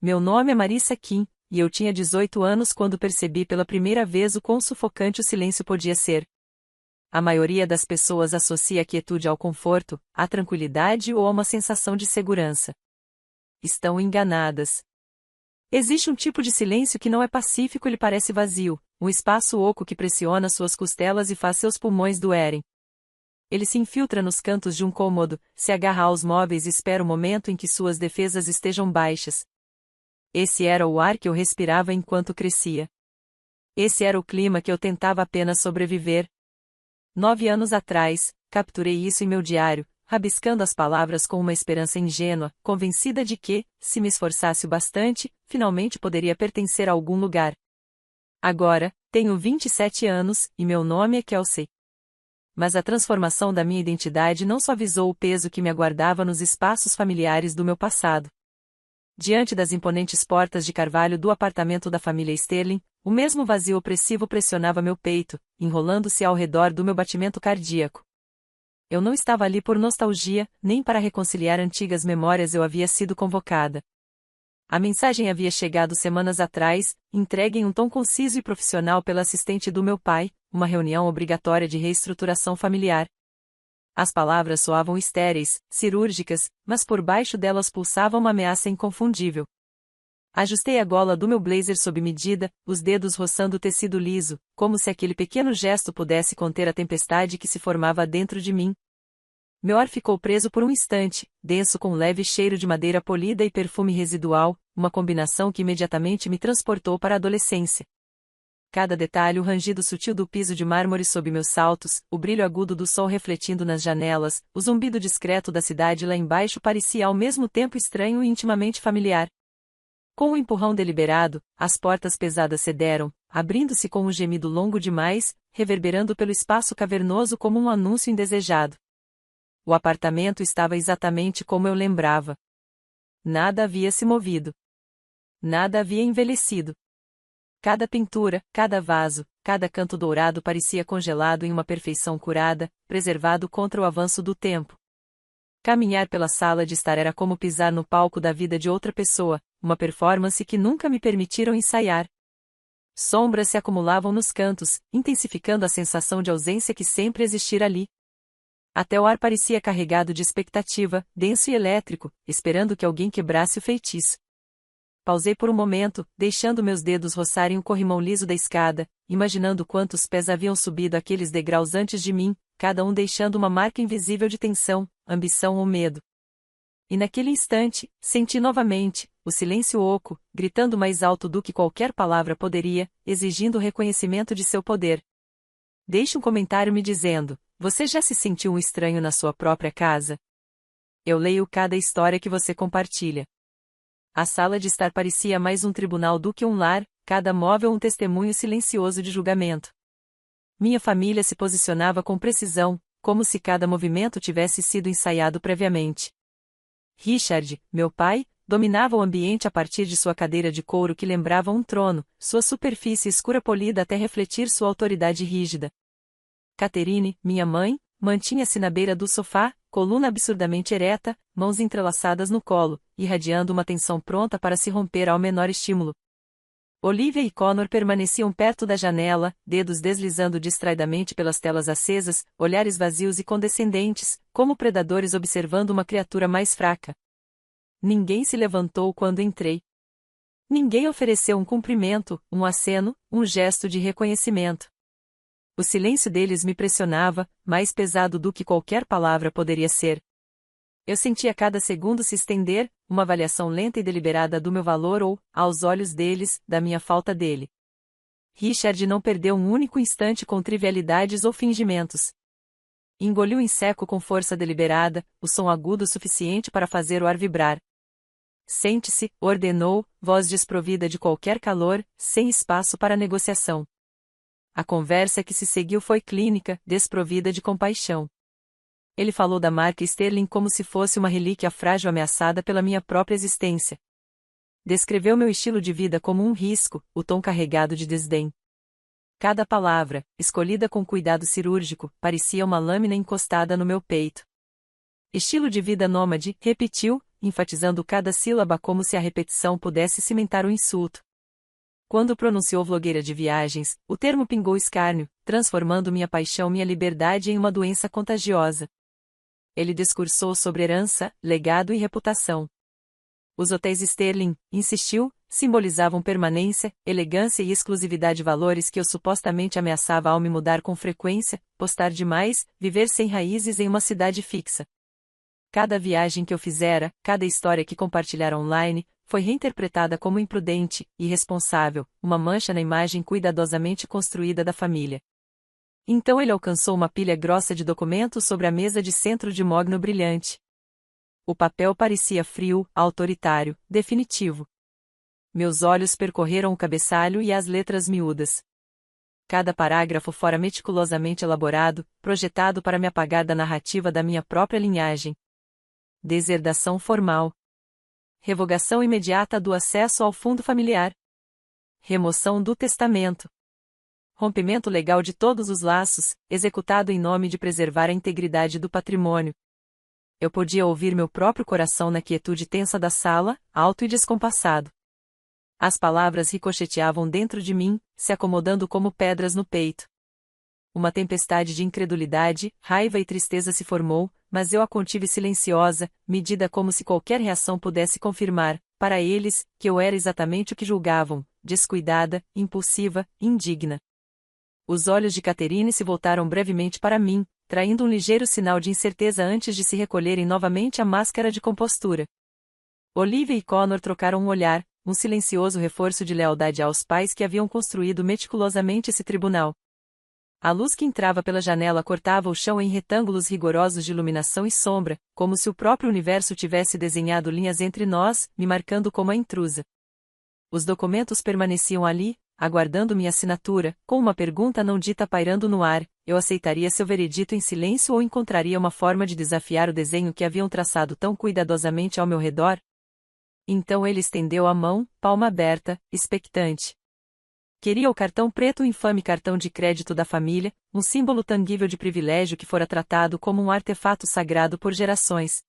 Meu nome é Marissa Kim, e eu tinha 18 anos quando percebi pela primeira vez o quão sufocante o silêncio podia ser. A maioria das pessoas associa a quietude ao conforto, à tranquilidade ou a uma sensação de segurança. Estão enganadas. Existe um tipo de silêncio que não é pacífico, ele parece vazio, um espaço oco que pressiona suas costelas e faz seus pulmões doerem. Ele se infiltra nos cantos de um cômodo, se agarra aos móveis e espera o momento em que suas defesas estejam baixas. Esse era o ar que eu respirava enquanto crescia. Esse era o clima que eu tentava apenas sobreviver. 9 anos atrás, capturei isso em meu diário, rabiscando as palavras com uma esperança ingênua, convencida de que, se me esforçasse o bastante, finalmente poderia pertencer a algum lugar. Agora, tenho 27 anos, e meu nome é Kelsey. Mas a transformação da minha identidade não suavizou o peso que me aguardava nos espaços familiares do meu passado. Diante das imponentes portas de carvalho do apartamento da família Sterling, o mesmo vazio opressivo pressionava meu peito, enrolando-se ao redor do meu batimento cardíaco. Eu não estava ali por nostalgia, nem para reconciliar antigas memórias, eu havia sido convocada. A mensagem havia chegado semanas atrás, entregue em um tom conciso e profissional pela assistente do meu pai, uma reunião obrigatória de reestruturação familiar. As palavras soavam estéreis, cirúrgicas, mas por baixo delas pulsava uma ameaça inconfundível. Ajustei a gola do meu blazer sob medida, os dedos roçando o tecido liso, como se aquele pequeno gesto pudesse conter a tempestade que se formava dentro de mim. Meu ar ficou preso por um instante, denso com um leve cheiro de madeira polida e perfume residual, uma combinação que imediatamente me transportou para a adolescência. Cada detalhe, o rangido sutil do piso de mármore sob meus saltos, o brilho agudo do sol refletindo nas janelas, o zumbido discreto da cidade lá embaixo parecia ao mesmo tempo estranho e intimamente familiar. Com um empurrão deliberado, as portas pesadas cederam, abrindo-se com um gemido longo demais, reverberando pelo espaço cavernoso como um anúncio indesejado. O apartamento estava exatamente como eu lembrava. Nada havia se movido. Nada havia envelhecido. Cada pintura, cada vaso, cada canto dourado parecia congelado em uma perfeição curada, preservado contra o avanço do tempo. Caminhar pela sala de estar era como pisar no palco da vida de outra pessoa, uma performance que nunca me permitiram ensaiar. Sombras se acumulavam nos cantos, intensificando a sensação de ausência que sempre existira ali. Até o ar parecia carregado de expectativa, denso e elétrico, esperando que alguém quebrasse o feitiço. Pausei por um momento, deixando meus dedos roçarem o corrimão liso da escada, imaginando quantos pés haviam subido aqueles degraus antes de mim, cada um deixando uma marca invisível de tensão, ambição ou medo. E naquele instante, senti novamente, o silêncio oco, gritando mais alto do que qualquer palavra poderia, exigindo o reconhecimento de seu poder. Deixe um comentário me dizendo: você já se sentiu um estranho na sua própria casa? Eu leio cada história que você compartilha. A sala de estar parecia mais um tribunal do que um lar, cada móvel um testemunho silencioso de julgamento. Minha família se posicionava com precisão, como se cada movimento tivesse sido ensaiado previamente. Richard, meu pai, dominava o ambiente a partir de sua cadeira de couro que lembrava um trono, sua superfície escura polida até refletir sua autoridade rígida. Catherine, minha mãe, mantinha-se na beira do sofá, coluna absurdamente ereta, mãos entrelaçadas no colo, irradiando uma tensão pronta para se romper ao menor estímulo. Olivia e Connor permaneciam perto da janela, dedos deslizando distraidamente pelas telas acesas, olhares vazios e condescendentes, como predadores observando uma criatura mais fraca. Ninguém se levantou quando entrei. Ninguém ofereceu um cumprimento, um aceno, um gesto de reconhecimento. O silêncio deles me pressionava, mais pesado do que qualquer palavra poderia ser. Eu sentia cada segundo se estender, uma avaliação lenta e deliberada do meu valor ou, aos olhos deles, da minha falta dele. Richard não perdeu um único instante com trivialidades ou fingimentos. Engoliu em seco com força deliberada, o som agudo suficiente para fazer o ar vibrar. Sente-se, ordenou, voz desprovida de qualquer calor, sem espaço para negociação. A conversa que se seguiu foi clínica, desprovida de compaixão. Ele falou da marca Sterling como se fosse uma relíquia frágil ameaçada pela minha própria existência. Descreveu meu estilo de vida como um risco, o tom carregado de desdém. Cada palavra, escolhida com cuidado cirúrgico, parecia uma lâmina encostada no meu peito. Estilo de vida nômade, repetiu, enfatizando cada sílaba como se a repetição pudesse cimentar o insulto. Quando pronunciou vlogueira de viagens, o termo pingou escárnio, transformando minha paixão, minha liberdade em uma doença contagiosa. Ele discursou sobre herança, legado e reputação. Os hotéis Sterling, insistiu, simbolizavam permanência, elegância e exclusividade, valores que eu supostamente ameaçava ao me mudar com frequência, postar demais, viver sem raízes em uma cidade fixa. Cada viagem que eu fizera, cada história que compartilhara online, foi reinterpretada como imprudente, irresponsável, uma mancha na imagem cuidadosamente construída da família. Então ele alcançou uma pilha grossa de documentos sobre a mesa de centro de mogno brilhante. O papel parecia frio, autoritário, definitivo. Meus olhos percorreram o cabeçalho e as letras miúdas. Cada parágrafo fora meticulosamente elaborado, projetado para me apagar da narrativa da minha própria linhagem. Deserdação formal. Revogação imediata do acesso ao fundo familiar. Remoção do testamento. Rompimento legal de todos os laços, executado em nome de preservar a integridade do patrimônio. Eu podia ouvir meu próprio coração na quietude tensa da sala, alto e descompassado. As palavras ricocheteavam dentro de mim, se acomodando como pedras no peito. Uma tempestade de incredulidade, raiva e tristeza se formou, mas eu a contive silenciosa, medida como se qualquer reação pudesse confirmar, para eles, que eu era exatamente o que julgavam, descuidada, impulsiva, indigna. Os olhos de Catherine se voltaram brevemente para mim, traindo um ligeiro sinal de incerteza antes de se recolherem novamente à máscara de compostura. Olivia e Connor trocaram um olhar, um silencioso reforço de lealdade aos pais que haviam construído meticulosamente esse tribunal. A luz que entrava pela janela cortava o chão em retângulos rigorosos de iluminação e sombra, como se o próprio universo tivesse desenhado linhas entre nós, me marcando como a intrusa. Os documentos permaneciam ali, aguardando minha assinatura, com uma pergunta não dita pairando no ar: eu aceitaria seu veredito em silêncio ou encontraria uma forma de desafiar o desenho que haviam traçado tão cuidadosamente ao meu redor? Então ele estendeu a mão, palma aberta, expectante. Queria o cartão preto, o infame cartão de crédito da família, um símbolo tangível de privilégio que fora tratado como um artefato sagrado por gerações.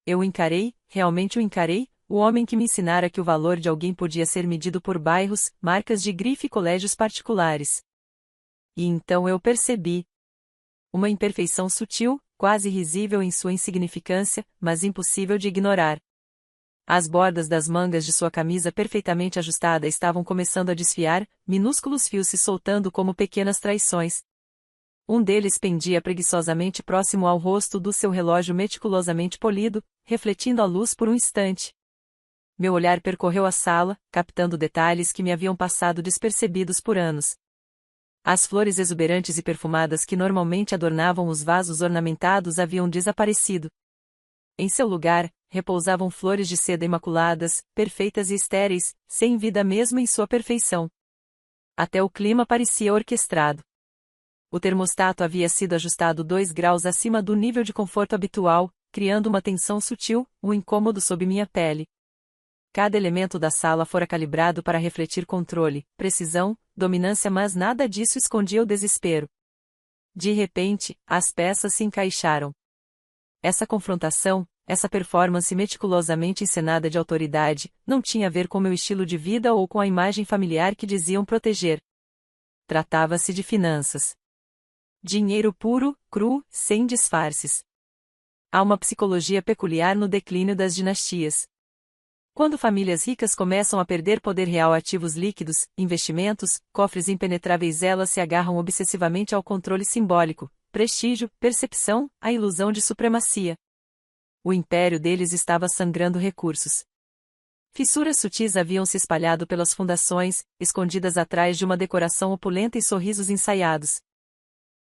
Eu o encarei, realmente o encarei, o homem que me ensinara que o valor de alguém podia ser medido por bairros, marcas de grife e colégios particulares. E então eu percebi uma imperfeição sutil, quase risível em sua insignificância, mas impossível de ignorar. As bordas das mangas de sua camisa perfeitamente ajustada estavam começando a desfiar, minúsculos fios se soltando como pequenas traições. Um deles pendia preguiçosamente próximo ao rosto do seu relógio meticulosamente polido, refletindo a luz por um instante. Meu olhar percorreu a sala, captando detalhes que me haviam passado despercebidos por anos. As flores exuberantes e perfumadas que normalmente adornavam os vasos ornamentados haviam desaparecido. Em seu lugar, repousavam flores de seda imaculadas, perfeitas e estéreis, sem vida mesmo em sua perfeição. Até o clima parecia orquestrado. O termostato havia sido ajustado 2 graus acima do nível de conforto habitual, criando uma tensão sutil, um incômodo sob minha pele. Cada elemento da sala fora calibrado para refletir controle, precisão, dominância, mas nada disso escondia o desespero. De repente, as peças se encaixaram. Essa confrontação, essa performance meticulosamente encenada de autoridade, não tinha a ver com meu estilo de vida ou com a imagem familiar que diziam proteger. Tratava-se de finanças. Dinheiro puro, cru, sem disfarces. Há uma psicologia peculiar no declínio das dinastias. Quando famílias ricas começam a perder poder real, ativos líquidos, investimentos, cofres impenetráveis, elas se agarram obsessivamente ao controle simbólico, prestígio, percepção, a ilusão de supremacia. O império deles estava sangrando recursos. Fissuras sutis haviam se espalhado pelas fundações, escondidas atrás de uma decoração opulenta e sorrisos ensaiados.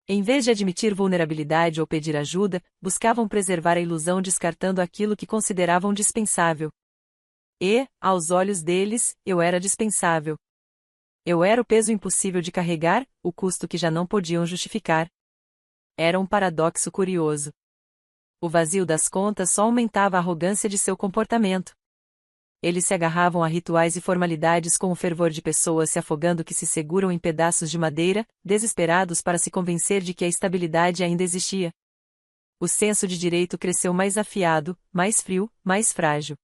Em vez de admitir vulnerabilidade ou pedir ajuda, buscavam preservar a ilusão, descartando aquilo que consideravam dispensável. E, aos olhos deles, eu era dispensável. Eu era o peso impossível de carregar, o custo que já não podiam justificar. Era um paradoxo curioso. O vazio das contas só aumentava a arrogância de seu comportamento. Eles se agarravam a rituais e formalidades com o fervor de pessoas se afogando que se seguram em pedaços de madeira, desesperados para se convencer de que a estabilidade ainda existia. O senso de direito cresceu mais afiado, mais frio, mais frágil.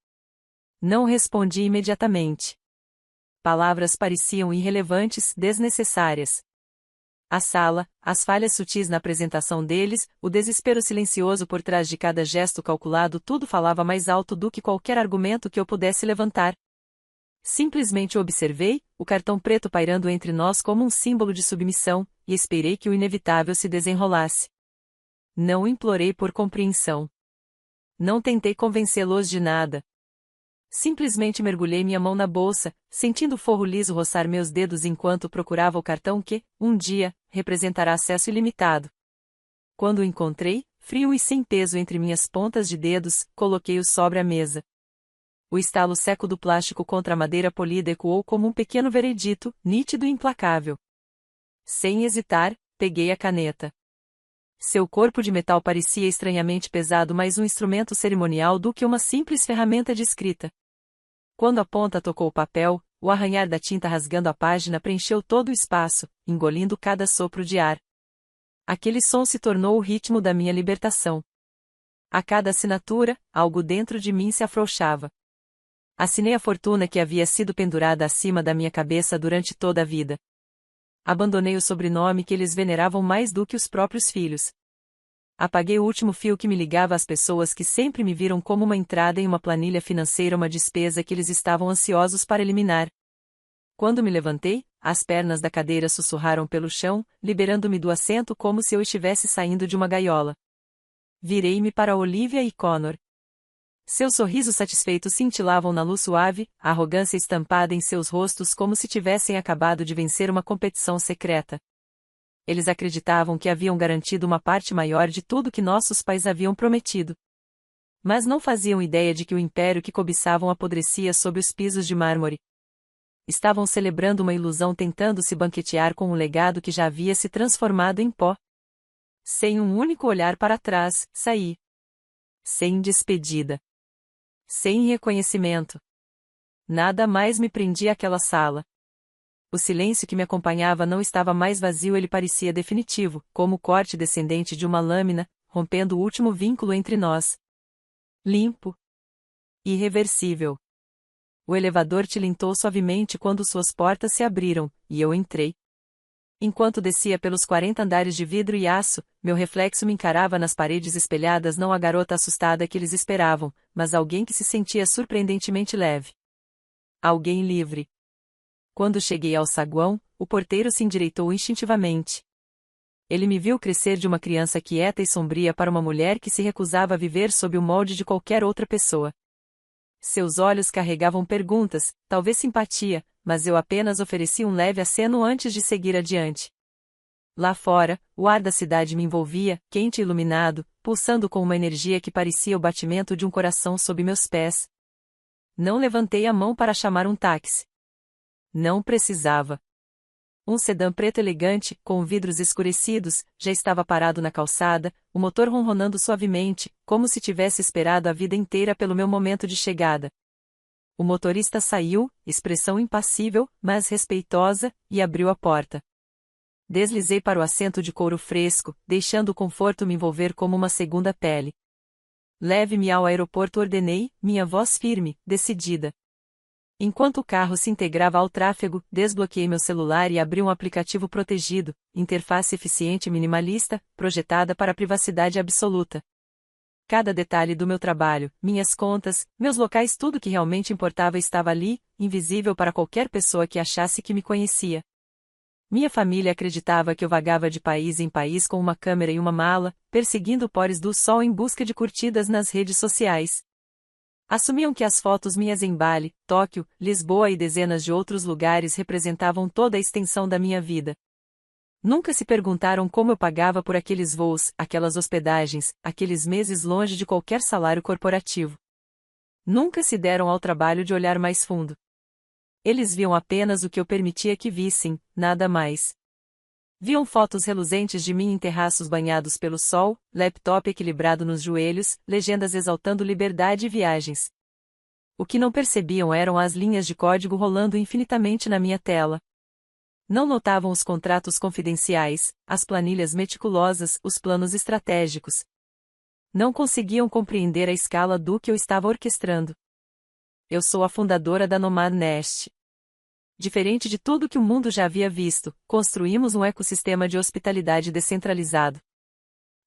Não respondi imediatamente. Palavras pareciam irrelevantes, desnecessárias. A sala, as falhas sutis na apresentação deles, o desespero silencioso por trás de cada gesto calculado, tudo falava mais alto do que qualquer argumento que eu pudesse levantar. Simplesmente o observei, o cartão preto pairando entre nós como um símbolo de submissão, e esperei que o inevitável se desenrolasse. Não implorei por compreensão. Não tentei convencê-los de nada. Simplesmente mergulhei minha mão na bolsa, sentindo o forro liso roçar meus dedos enquanto procurava o cartão que, um dia, representará acesso ilimitado. Quando o encontrei, frio e sem peso entre minhas pontas de dedos, coloquei-o sobre a mesa. O estalo seco do plástico contra a madeira polida ecoou como um pequeno veredito, nítido e implacável. Sem hesitar, peguei a caneta. Seu corpo de metal parecia estranhamente pesado, mais um instrumento cerimonial do que uma simples ferramenta de escrita. Quando a ponta tocou o papel, o arranhar da tinta rasgando a página preencheu todo o espaço, engolindo cada sopro de ar. Aquele som se tornou o ritmo da minha libertação. A cada assinatura, algo dentro de mim se afrouxava. Assinei a fortuna que havia sido pendurada acima da minha cabeça durante toda a vida. Abandonei o sobrenome que eles veneravam mais do que os próprios filhos. Apaguei o último fio que me ligava às pessoas que sempre me viram como uma entrada em uma planilha financeira, uma despesa que eles estavam ansiosos para eliminar. Quando me levantei, as pernas da cadeira sussurraram pelo chão, liberando-me do assento como se eu estivesse saindo de uma gaiola. Virei-me para Olivia e Connor. Seus sorrisos satisfeitos cintilavam na luz suave, a arrogância estampada em seus rostos como se tivessem acabado de vencer uma competição secreta. Eles acreditavam que haviam garantido uma parte maior de tudo que nossos pais haviam prometido. Mas não faziam ideia de que o império que cobiçavam apodrecia sob os pisos de mármore. Estavam celebrando uma ilusão, tentando se banquetear com um legado que já havia se transformado em pó. Sem um único olhar para trás, saí. Sem despedida. Sem reconhecimento. Nada mais me prendia àquela sala. O silêncio que me acompanhava não estava mais vazio, ele parecia definitivo, como o corte descendente de uma lâmina, rompendo o último vínculo entre nós. Limpo. Irreversível. O elevador tilintou suavemente quando suas portas se abriram, e eu entrei. Enquanto descia pelos 40 andares de vidro e aço, meu reflexo me encarava nas paredes espelhadas, não a garota assustada que eles esperavam, mas alguém que se sentia surpreendentemente leve. Alguém livre. Quando cheguei ao saguão, o porteiro se endireitou instintivamente. Ele me viu crescer de uma criança quieta e sombria para uma mulher que se recusava a viver sob o molde de qualquer outra pessoa. Seus olhos carregavam perguntas, talvez simpatia, mas eu apenas ofereci um leve aceno antes de seguir adiante. Lá fora, o ar da cidade me envolvia, quente e iluminado, pulsando com uma energia que parecia o batimento de um coração sob meus pés. Não levantei a mão para chamar um táxi. Não precisava. Um sedã preto elegante, com vidros escurecidos, já estava parado na calçada, o motor ronronando suavemente, como se tivesse esperado a vida inteira pelo meu momento de chegada. O motorista saiu, expressão impassível, mas respeitosa, e abriu a porta. Deslizei para o assento de couro fresco, deixando o conforto me envolver como uma segunda pele. Leve-me ao aeroporto, ordenei, minha voz firme, decidida. Enquanto o carro se integrava ao tráfego, desbloqueei meu celular e abri um aplicativo protegido, interface eficiente e minimalista, projetada para a privacidade absoluta. Cada detalhe do meu trabalho, minhas contas, meus locais, tudo que realmente importava estava ali, invisível para qualquer pessoa que achasse que me conhecia. Minha família acreditava que eu vagava de país em país com uma câmera e uma mala, perseguindo pores do sol em busca de curtidas nas redes sociais. Assumiam que as fotos minhas em Bali, Tóquio, Lisboa e dezenas de outros lugares representavam toda a extensão da minha vida. Nunca se perguntaram como eu pagava por aqueles voos, aquelas hospedagens, aqueles meses longe de qualquer salário corporativo. Nunca se deram ao trabalho de olhar mais fundo. Eles viam apenas o que eu permitia que vissem, nada mais. Viam fotos reluzentes de mim em terraços banhados pelo sol, laptop equilibrado nos joelhos, legendas exaltando liberdade e viagens. O que não percebiam eram as linhas de código rolando infinitamente na minha tela. Não notavam os contratos confidenciais, as planilhas meticulosas, os planos estratégicos. Não conseguiam compreender a escala do que eu estava orquestrando. Eu sou a fundadora da Nomad Nest. Diferente de tudo que o mundo já havia visto, construímos um ecossistema de hospitalidade descentralizado.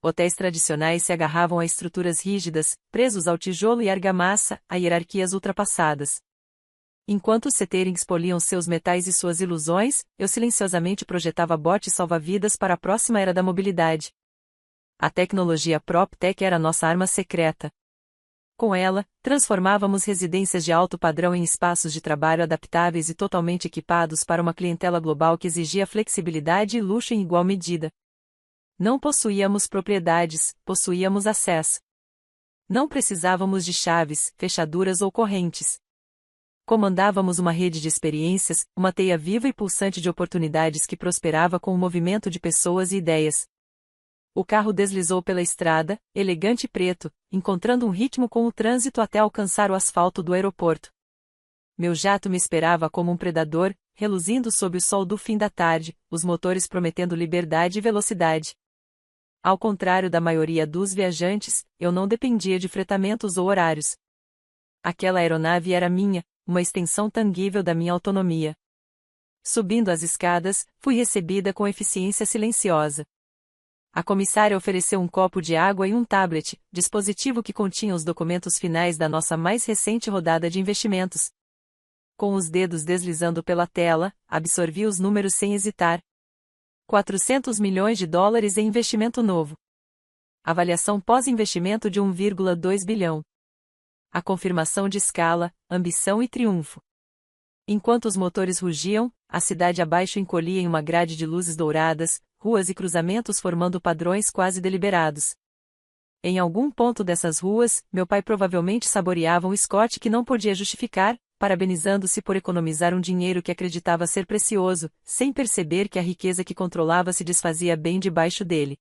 Hotéis tradicionais se agarravam a estruturas rígidas, presos ao tijolo e argamassa, a hierarquias ultrapassadas. Enquanto os caterings poliam seus metais e suas ilusões, eu silenciosamente projetava botes salva-vidas para a próxima era da mobilidade. A tecnologia PropTech era nossa arma secreta. Com ela, transformávamos residências de alto padrão em espaços de trabalho adaptáveis e totalmente equipados para uma clientela global que exigia flexibilidade e luxo em igual medida. Não possuíamos propriedades, possuíamos acesso. Não precisávamos de chaves, fechaduras ou correntes. Comandávamos uma rede de experiências, uma teia viva e pulsante de oportunidades que prosperava com o movimento de pessoas e ideias. O carro deslizou pela estrada, elegante e preto, encontrando um ritmo com o trânsito até alcançar o asfalto do aeroporto. Meu jato me esperava como um predador, reluzindo sob o sol do fim da tarde, os motores prometendo liberdade e velocidade. Ao contrário da maioria dos viajantes, eu não dependia de fretamentos ou horários. Aquela aeronave era minha, uma extensão tangível da minha autonomia. Subindo as escadas, fui recebida com eficiência silenciosa. A comissária ofereceu um copo de água e um tablet, dispositivo que continha os documentos finais da nossa mais recente rodada de investimentos. Com os dedos deslizando pela tela, absorvi os números sem hesitar. 400 milhões de dólares em investimento novo. Avaliação pós-investimento de 1,2 bilhão. A confirmação de escala, ambição e triunfo. Enquanto os motores rugiam, a cidade abaixo encolhia em uma grade de luzes douradas, ruas e cruzamentos formando padrões quase deliberados. Em algum ponto dessas ruas, meu pai provavelmente saboreava um Scott que não podia justificar, parabenizando-se por economizar um dinheiro que acreditava ser precioso, sem perceber que a riqueza que controlava se desfazia bem debaixo dele.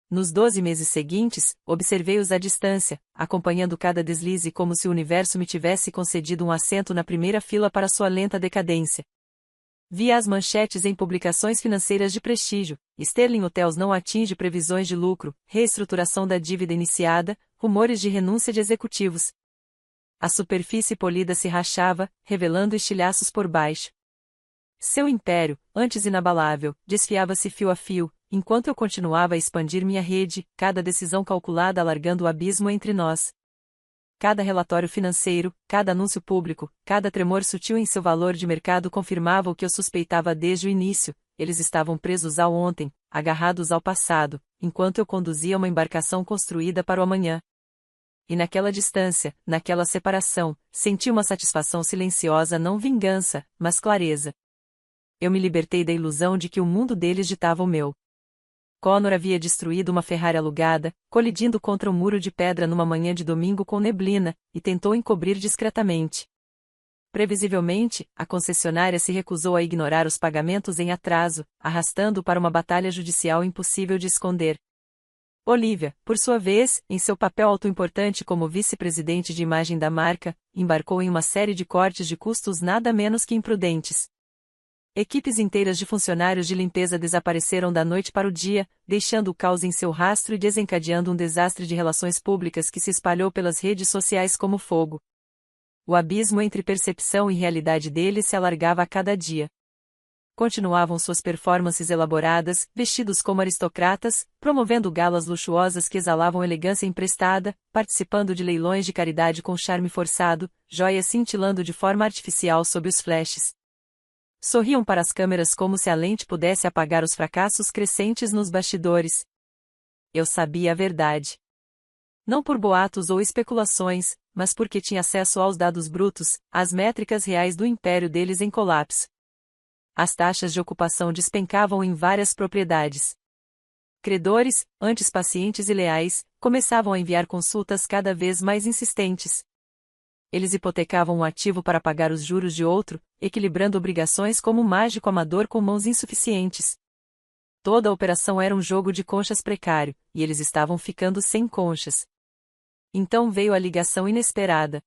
Nos 12 meses seguintes, observei-os à distância, acompanhando cada deslize como se o universo me tivesse concedido um assento na primeira fila para sua lenta decadência. Via as manchetes em publicações financeiras de prestígio: Sterling Hotels não atinge previsões de lucro, reestruturação da dívida iniciada, rumores de renúncia de executivos. A superfície polida se rachava, revelando estilhaços por baixo. Seu império, antes inabalável, desfiava-se fio a fio, enquanto eu continuava a expandir minha rede, cada decisão calculada alargando o abismo entre nós. Cada relatório financeiro, cada anúncio público, cada tremor sutil em seu valor de mercado confirmava o que eu suspeitava desde o início: eles estavam presos ao ontem, agarrados ao passado, enquanto eu conduzia uma embarcação construída para o amanhã. E naquela distância, naquela separação, senti uma satisfação silenciosa, não vingança, mas clareza. Eu me libertei da ilusão de que o mundo deles ditava o meu. Connor havia destruído uma Ferrari alugada, colidindo contra um muro de pedra numa manhã de domingo com neblina, e tentou encobrir discretamente. Previsivelmente, a concessionária se recusou a ignorar os pagamentos em atraso, arrastando-o para uma batalha judicial impossível de esconder. Olivia, por sua vez, em seu papel autoimportante como vice-presidente de imagem da marca, embarcou em uma série de cortes de custos nada menos que imprudentes. Equipes inteiras de funcionários de limpeza desapareceram da noite para o dia, deixando o caos em seu rastro e desencadeando um desastre de relações públicas que se espalhou pelas redes sociais como fogo. O abismo entre percepção e realidade deles se alargava a cada dia. Continuavam suas performances elaboradas, vestidos como aristocratas, promovendo galas luxuosas que exalavam elegância emprestada, participando de leilões de caridade com charme forçado, joias cintilando de forma artificial sob os flashes. Sorriam para as câmeras como se a lente pudesse apagar os fracassos crescentes nos bastidores. Eu sabia a verdade. Não por boatos ou especulações, mas porque tinha acesso aos dados brutos, às métricas reais do império deles em colapso. As taxas de ocupação despencavam em várias propriedades. Credores, antes pacientes e leais, começavam a enviar consultas cada vez mais insistentes. Eles hipotecavam um ativo para pagar os juros de outro, equilibrando obrigações como um mágico amador com mãos insuficientes. Toda a operação era um jogo de conchas precário, e eles estavam ficando sem conchas. Então veio a ligação inesperada.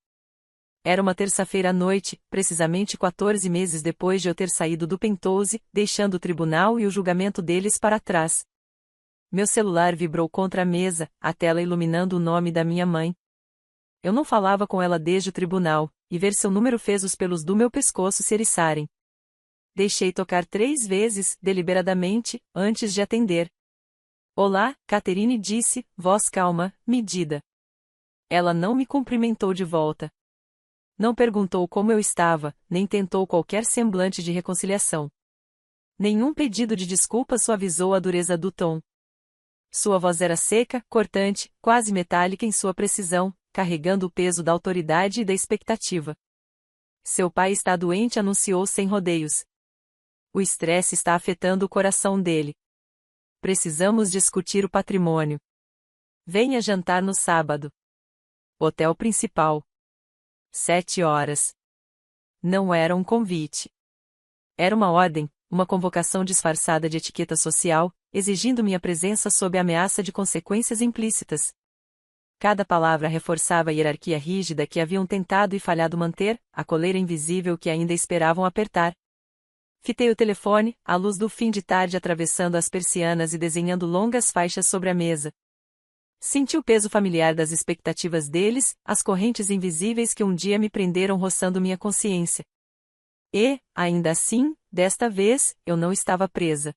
Era uma terça-feira à noite, precisamente 14 meses depois de eu ter saído do Penthouse, deixando o tribunal e o julgamento deles para trás. Meu celular vibrou contra a mesa, a tela iluminando o nome da minha mãe. Eu não falava com ela desde o tribunal, e ver seu número fez os pelos do meu pescoço se eriçarem. Deixei tocar 3 vezes, deliberadamente, antes de atender. Olá, Catherine disse, voz calma, medida. Ela não me cumprimentou de volta. Não perguntou como eu estava, nem tentou qualquer semblante de reconciliação. Nenhum pedido de desculpa suavizou a dureza do tom. Sua voz era seca, cortante, quase metálica em sua precisão, carregando o peso da autoridade e da expectativa. Seu pai está doente, anunciou sem rodeios. O estresse está afetando o coração dele. Precisamos discutir o patrimônio. Venha jantar no sábado. Hotel principal. 7 horas. Não era um convite. Era uma ordem, uma convocação disfarçada de etiqueta social, exigindo minha presença sob a ameaça de consequências implícitas. Cada palavra reforçava a hierarquia rígida que haviam tentado e falhado manter, a coleira invisível que ainda esperavam apertar. Fitei o telefone, a luz do fim de tarde atravessando as persianas e desenhando longas faixas sobre a mesa. Senti o peso familiar das expectativas deles, as correntes invisíveis que um dia me prenderam roçando minha consciência. E, ainda assim, desta vez, eu não estava presa.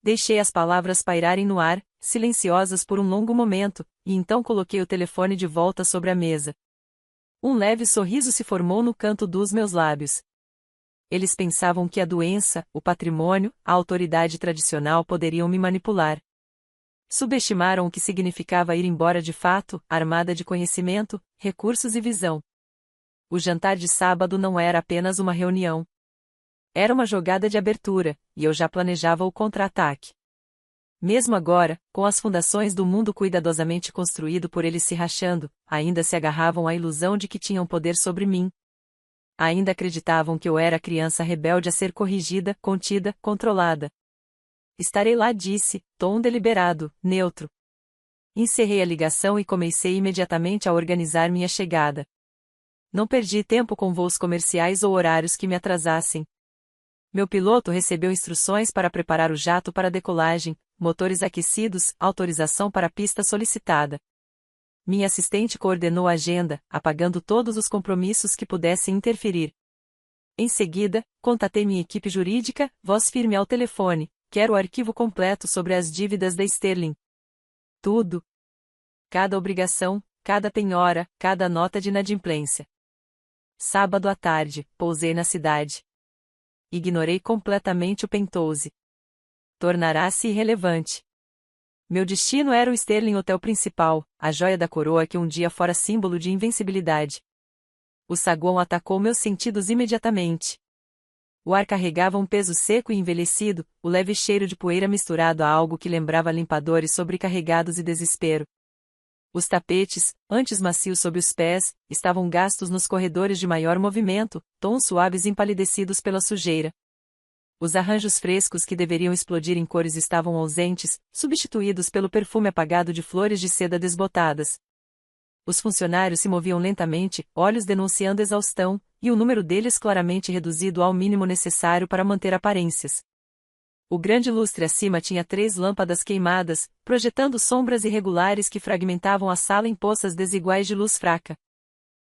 Deixei as palavras pairarem no ar, silenciosas por um longo momento, e então coloquei o telefone de volta sobre a mesa. Um leve sorriso se formou no canto dos meus lábios. Eles pensavam que a doença, o patrimônio, a autoridade tradicional poderiam me manipular. Subestimaram o que significava ir embora de fato, armada de conhecimento, recursos e visão. O jantar de sábado não era apenas uma reunião. Era uma jogada de abertura, e eu já planejava o contra-ataque. Mesmo agora, com as fundações do mundo cuidadosamente construído por eles se rachando, ainda se agarravam à ilusão de que tinham poder sobre mim. Ainda acreditavam que eu era a criança rebelde a ser corrigida, contida, controlada. Estarei lá, disse, tom deliberado, neutro. Encerrei a ligação e comecei imediatamente a organizar minha chegada. Não perdi tempo com voos comerciais ou horários que me atrasassem. Meu piloto recebeu instruções para preparar o jato para decolagem, motores aquecidos, autorização para a pista solicitada. Minha assistente coordenou a agenda, apagando todos os compromissos que pudessem interferir. Em seguida, contatei minha equipe jurídica, voz firme ao telefone. Quero o arquivo completo sobre as dívidas da Sterling. Tudo. Cada obrigação, cada penhora, cada nota de inadimplência. Sábado à tarde, pousei na cidade. Ignorei completamente o Penthouse. Tornará-se irrelevante. Meu destino era o Sterling Hotel principal, a joia da coroa que um dia fora símbolo de invencibilidade. O saguão atacou meus sentidos imediatamente. O ar carregava um peso seco e envelhecido, o leve cheiro de poeira misturado a algo que lembrava limpadores sobrecarregados e desespero. Os tapetes, antes macios sob os pés, estavam gastos nos corredores de maior movimento, tons suaves empalidecidos pela sujeira. Os arranjos frescos que deveriam explodir em cores estavam ausentes, substituídos pelo perfume apagado de flores de seda desbotadas. Os funcionários se moviam lentamente, olhos denunciando exaustão, e o número deles claramente reduzido ao mínimo necessário para manter aparências. O grande lustre acima tinha 3 lâmpadas queimadas, projetando sombras irregulares que fragmentavam a sala em poças desiguais de luz fraca.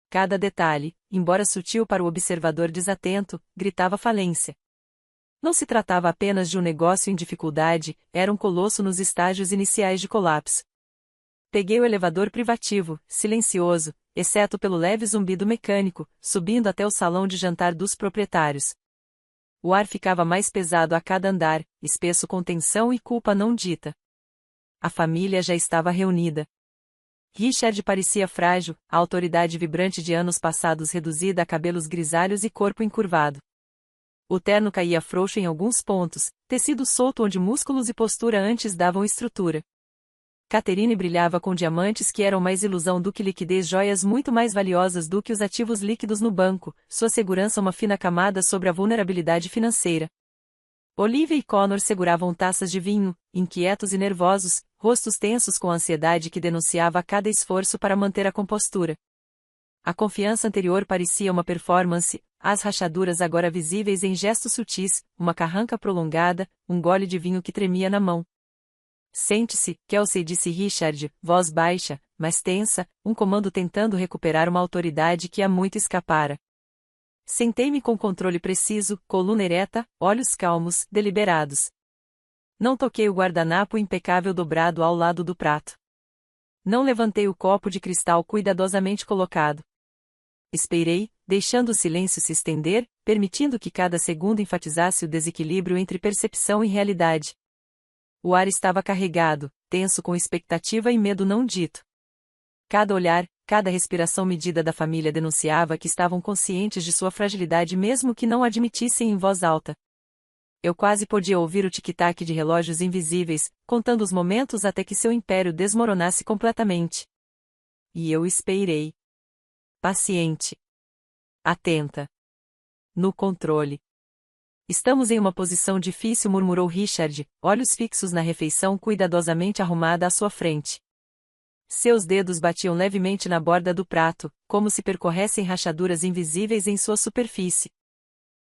Cada detalhe, embora sutil para o observador desatento, gritava falência. Não se tratava apenas de um negócio em dificuldade, era um colosso nos estágios iniciais de colapso. Peguei o elevador privativo, silencioso, exceto pelo leve zumbido mecânico, subindo até o salão de jantar dos proprietários. O ar ficava mais pesado a cada andar, espesso com tensão e culpa não dita. A família já estava reunida. Richard parecia frágil, a autoridade vibrante de anos passados reduzida a cabelos grisalhos e corpo encurvado. O terno caía frouxo em alguns pontos, tecido solto onde músculos e postura antes davam estrutura. Catherine brilhava com diamantes que eram mais ilusão do que liquidez, joias muito mais valiosas do que os ativos líquidos no banco, sua segurança uma fina camada sobre a vulnerabilidade financeira. Olivia e Connor seguravam taças de vinho, inquietos e nervosos, rostos tensos com a ansiedade que denunciava a cada esforço para manter a compostura. A confiança anterior parecia uma performance, as rachaduras agora visíveis em gestos sutis, uma carranca prolongada, um gole de vinho que tremia na mão. Sente-se, Kelsey, disse Richard, voz baixa, mas tensa, um comando tentando recuperar uma autoridade que há muito escapara. Sentei-me com controle preciso, coluna ereta, olhos calmos, deliberados. Não toquei o guardanapo impecável dobrado ao lado do prato. Não levantei o copo de cristal cuidadosamente colocado. Esperei, deixando o silêncio se estender, permitindo que cada segundo enfatizasse o desequilíbrio entre percepção e realidade. O ar estava carregado, tenso com expectativa e medo não dito. Cada olhar, cada respiração medida da família denunciava que estavam conscientes de sua fragilidade mesmo que não admitissem em voz alta. Eu quase podia ouvir o tic-tac de relógios invisíveis, contando os momentos até que seu império desmoronasse completamente. E eu esperei. Paciente. Atenta. No controle. Estamos em uma posição difícil, murmurou Richard, olhos fixos na refeição cuidadosamente arrumada à sua frente. Seus dedos batiam levemente na borda do prato, como se percorressem rachaduras invisíveis em sua superfície.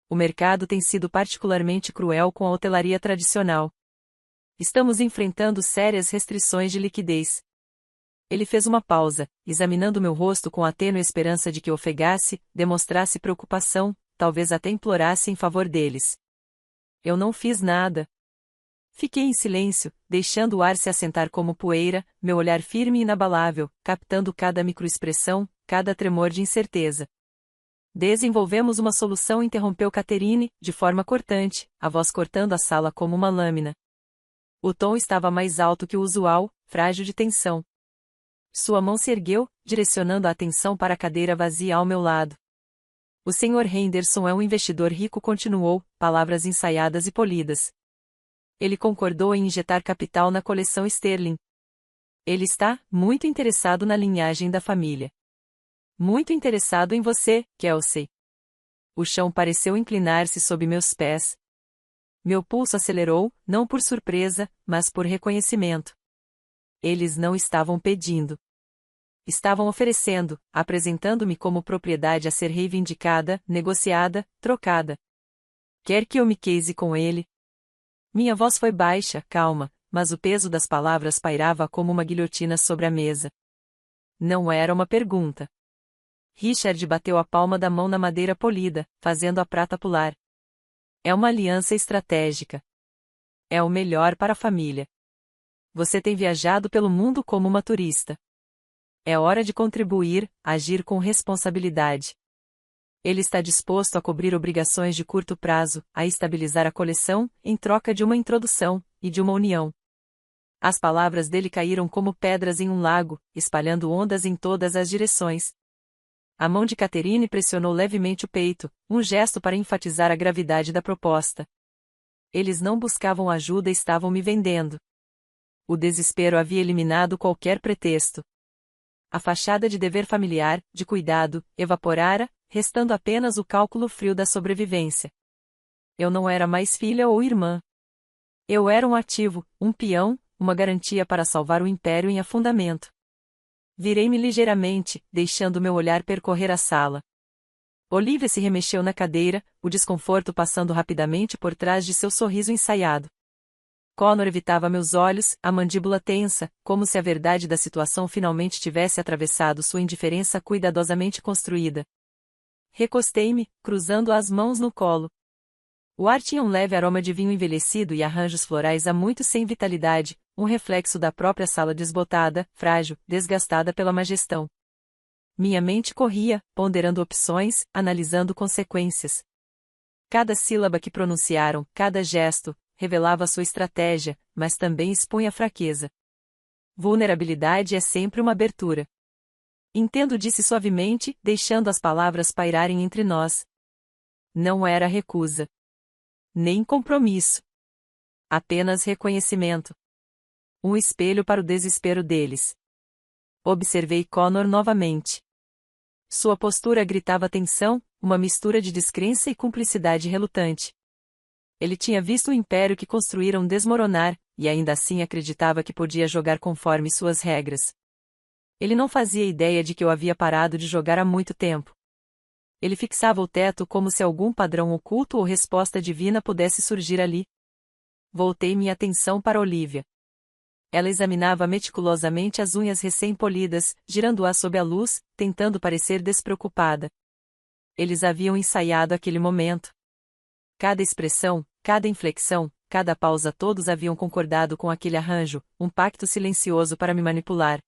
O mercado tem sido particularmente cruel com a hotelaria tradicional. Estamos enfrentando sérias restrições de liquidez. Ele fez uma pausa, examinando meu rosto com a tênue esperança de que ofegasse, demonstrasse preocupação, talvez até implorasse em favor deles. Eu não fiz nada. Fiquei em silêncio, deixando o ar se assentar como poeira, meu olhar firme e inabalável, captando cada microexpressão, cada tremor de incerteza. Desenvolvemos uma solução, interrompeu Catherine, de forma cortante, a voz cortando a sala como uma lâmina. O tom estava mais alto que o usual, frágil de tensão. Sua mão se ergueu, direcionando a atenção para a cadeira vazia ao meu lado. O Sr. Henderson é um investidor rico, continuou, palavras ensaiadas e polidas. Ele concordou em injetar capital na coleção Sterling. Ele está muito interessado na linhagem da família. Muito interessado em você, Kelsey. O chão pareceu inclinar-se sob meus pés. Meu pulso acelerou, não por surpresa, mas por reconhecimento. Eles não estavam pedindo. Estavam oferecendo, apresentando-me como propriedade a ser reivindicada, negociada, trocada. Quer que eu me case com ele? Minha voz foi baixa, calma, mas o peso das palavras pairava como uma guilhotina sobre a mesa. Não era uma pergunta. Richard bateu a palma da mão na madeira polida, fazendo a prata pular. É uma aliança estratégica. É o melhor para a família. Você tem viajado pelo mundo como uma turista. É hora de contribuir, agir com responsabilidade. Ele está disposto a cobrir obrigações de curto prazo, a estabilizar a coleção, em troca de uma introdução, e de uma união. As palavras dele caíram como pedras em um lago, espalhando ondas em todas as direções. A mão de Catherine pressionou levemente o peito, um gesto para enfatizar a gravidade da proposta. Eles não buscavam ajuda e estavam me vendendo. O desespero havia eliminado qualquer pretexto. A fachada de dever familiar, de cuidado, evaporara, restando apenas o cálculo frio da sobrevivência. Eu não era mais filha ou irmã. Eu era um ativo, um peão, uma garantia para salvar o império em afundamento. Virei-me ligeiramente, deixando meu olhar percorrer a sala. Olivia se remexeu na cadeira, o desconforto passando rapidamente por trás de seu sorriso ensaiado. Connor evitava meus olhos, a mandíbula tensa, como se a verdade da situação finalmente tivesse atravessado sua indiferença cuidadosamente construída. Recostei-me, cruzando as mãos no colo. O ar tinha um leve aroma de vinho envelhecido e arranjos florais há muito sem vitalidade, um reflexo da própria sala desbotada, frágil, desgastada pela má gestão. Minha mente corria, ponderando opções, analisando consequências. Cada sílaba que pronunciaram, cada gesto, revelava sua estratégia, mas também expunha fraqueza. Vulnerabilidade é sempre uma abertura. Entendo, disse suavemente, deixando as palavras pairarem entre nós. Não era recusa. Nem compromisso. Apenas reconhecimento. Um espelho para o desespero deles. Observei Connor novamente. Sua postura gritava tensão, uma mistura de descrença e cumplicidade relutante. Ele tinha visto o império que construíram desmoronar, e ainda assim acreditava que podia jogar conforme suas regras. Ele não fazia ideia de que eu havia parado de jogar há muito tempo. Ele fixava o teto como se algum padrão oculto ou resposta divina pudesse surgir ali. Voltei minha atenção para Olivia. Ela examinava meticulosamente as unhas recém-polidas, girando-as sob a luz, tentando parecer despreocupada. Eles haviam ensaiado aquele momento. Cada expressão, cada inflexão, cada pausa, todos haviam concordado com aquele arranjo, um pacto silencioso para me manipular.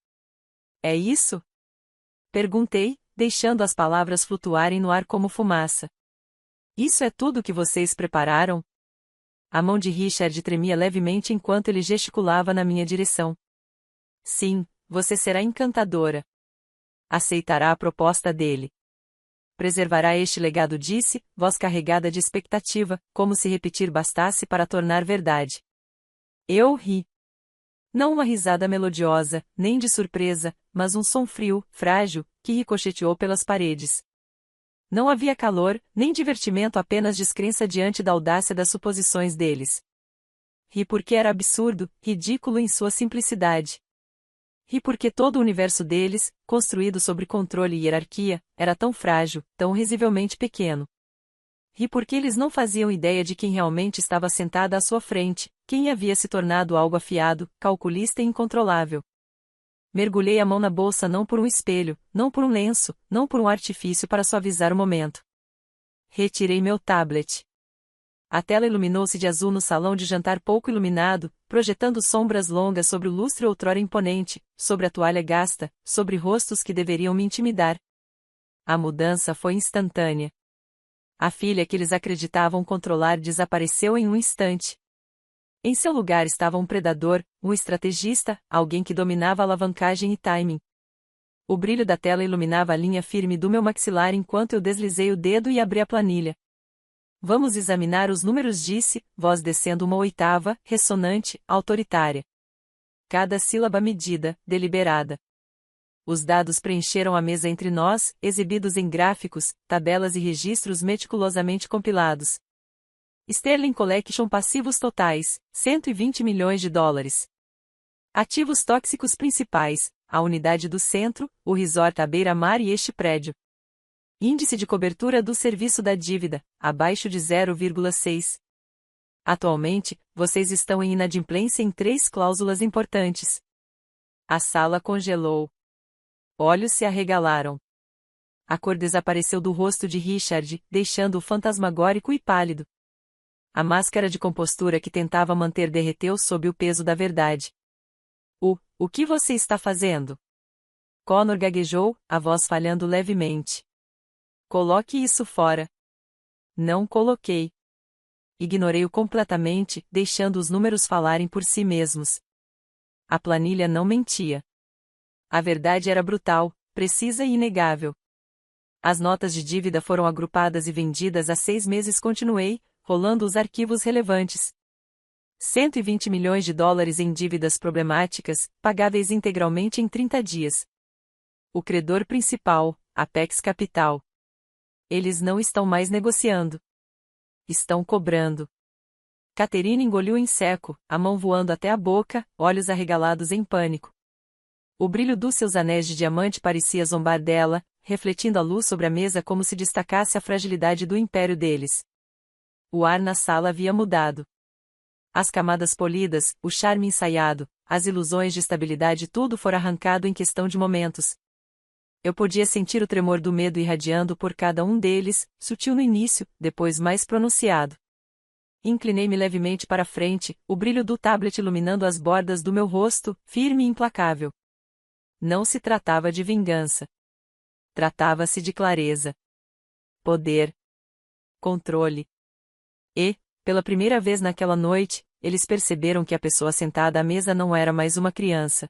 É isso? Perguntei, deixando as palavras flutuarem no ar como fumaça. Isso é tudo que vocês prepararam? A mão de Richard tremia levemente enquanto ele gesticulava na minha direção. Sim, você será encantadora. Aceitará a proposta dele. Preservará este legado, disse, voz carregada de expectativa, como se repetir bastasse para tornar verdade. Eu ri. Não uma risada melodiosa, nem de surpresa, mas um som frio, frágil, que ricocheteou pelas paredes. Não havia calor, nem divertimento, apenas descrença diante da audácia das suposições deles. Ri porque era absurdo, ridículo em sua simplicidade. Ri porque todo o universo deles, construído sobre controle e hierarquia, era tão frágil, tão risivelmente pequeno. Ri porque eles não faziam ideia de quem realmente estava sentada à sua frente, quem havia se tornado algo afiado, calculista e incontrolável. Mergulhei a mão na bolsa não por um espelho, não por um lenço, não por um artifício para suavizar o momento. Retirei meu tablet. A tela iluminou-se de azul no salão de jantar pouco iluminado, projetando sombras longas sobre o lustre outrora imponente, sobre a toalha gasta, sobre rostos que deveriam me intimidar. A mudança foi instantânea. A filha que eles acreditavam controlar desapareceu em um instante. Em seu lugar estava um predador, um estrategista, alguém que dominava alavancagem e timing. O brilho da tela iluminava a linha firme do meu maxilar enquanto eu deslizei o dedo e abri a planilha. Vamos examinar os números, disse, voz descendo uma oitava, ressonante, autoritária. Cada sílaba medida, deliberada. Os dados preencheram a mesa entre nós, exibidos em gráficos, tabelas e registros meticulosamente compilados. Sterling Collection passivos totais, 120 milhões de dólares. Ativos tóxicos principais, a unidade do centro, o resort à beira-mar e este prédio. Índice de cobertura do serviço da dívida, abaixo de 0,6. Atualmente, vocês estão em inadimplência em 3 cláusulas importantes. A sala congelou. Olhos se arregalaram. A cor desapareceu do rosto de Richard, deixando-o fantasmagórico e pálido. A máscara de compostura que tentava manter derreteu sob o peso da verdade. O que você está fazendo? Connor gaguejou, a voz falhando levemente. Coloque isso fora. Não coloquei. Ignorei-o completamente, deixando os números falarem por si mesmos. A planilha não mentia. A verdade era brutal, precisa e inegável. As notas de dívida foram agrupadas e vendidas há 6 meses. Continuei, rolando os arquivos relevantes. 120 milhões de dólares em dívidas problemáticas, pagáveis integralmente em 30 dias. O credor principal, Apex Capital. Eles não estão mais negociando. Estão cobrando. Caterina engoliu em seco, a mão voando até a boca, olhos arregalados em pânico. O brilho dos seus anéis de diamante parecia zombar dela, refletindo a luz sobre a mesa como se destacasse a fragilidade do império deles. O ar na sala havia mudado. As camadas polidas, o charme ensaiado, as ilusões de estabilidade, tudo fora arrancado em questão de momentos. Eu podia sentir o tremor do medo irradiando por cada um deles, sutil no início, depois mais pronunciado. Inclinei-me levemente para frente, o brilho do tablet iluminando as bordas do meu rosto, firme e implacável. Não se tratava de vingança. Tratava-se de clareza. Poder. Controle. E, pela primeira vez naquela noite, eles perceberam que a pessoa sentada à mesa não era mais uma criança.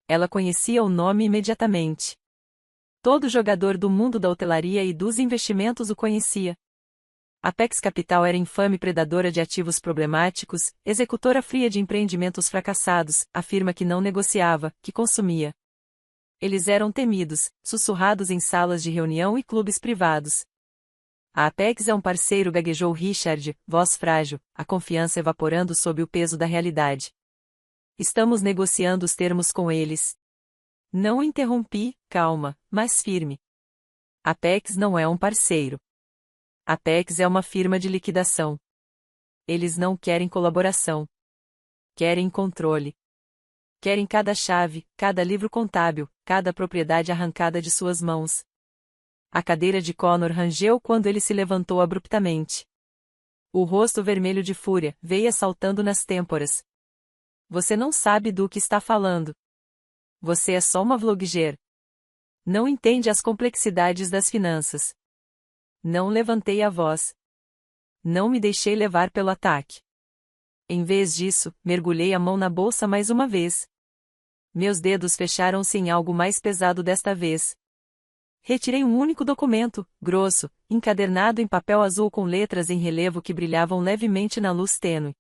Ela conhecia o nome imediatamente. Todo jogador do mundo da hotelaria e dos investimentos o conhecia. Apex Capital era infame predadora de ativos problemáticos, executora fria de empreendimentos fracassados, a firma que não negociava, que consumia. Eles eram temidos, sussurrados em salas de reunião e clubes privados. A Apex é um parceiro, gaguejou Richard, voz frágil, a confiança evaporando sob o peso da realidade. Estamos negociando os termos com eles. Não interrompi, calma, mas firme. Apex não é um parceiro. Apex é uma firma de liquidação. Eles não querem colaboração. Querem controle. Querem cada chave, cada livro contábil, cada propriedade arrancada de suas mãos. A cadeira de Connor rangeu quando ele se levantou abruptamente. O rosto vermelho de fúria veio saltando nas têmporas. Você não sabe do que está falando. Você é só uma vlogger. Não entende as complexidades das finanças. Não levantei a voz. Não me deixei levar pelo ataque. Em vez disso, mergulhei a mão na bolsa mais uma vez. Meus dedos fecharam-se em algo mais pesado desta vez. Retirei um único documento, grosso, encadernado em papel azul com letras em relevo que brilhavam levemente na luz tênue.